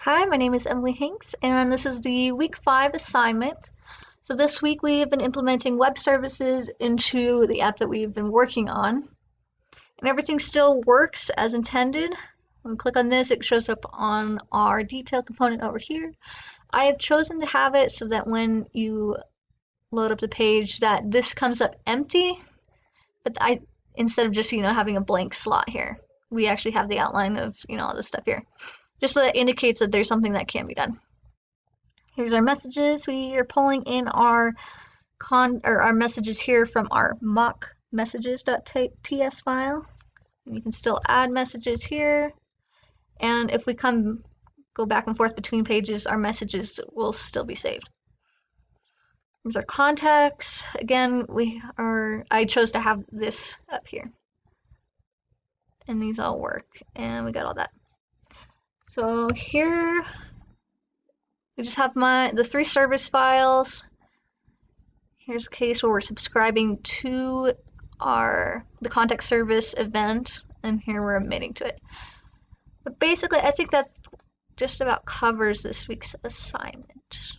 Hi, my name is Emily Hinks, and this is the week 5 assignment. So this week we have been implementing web services into the app that we've been working on, and everything still works as intended. When we click on this, it shows up on our detail component over here. I have chosen to have it so that when you load up the page that this comes up empty, but instead of just, having a blank slot here, we actually have the outline of, all this stuff here. Just so that indicates that there's something that can be done. Here's our messages. We are pulling in our our messages here from our mock messages.ts file. And you can still add messages here. And if we go back and forth between pages, our messages will still be saved. Here's our contacts. Again, I chose to have this up here. And these all work. And we got all that. So here we just have the 3 service files. Here's a case where we're subscribing to the contact service event, and here we're emitting to it. But basically, I think that just about covers this week's assignment.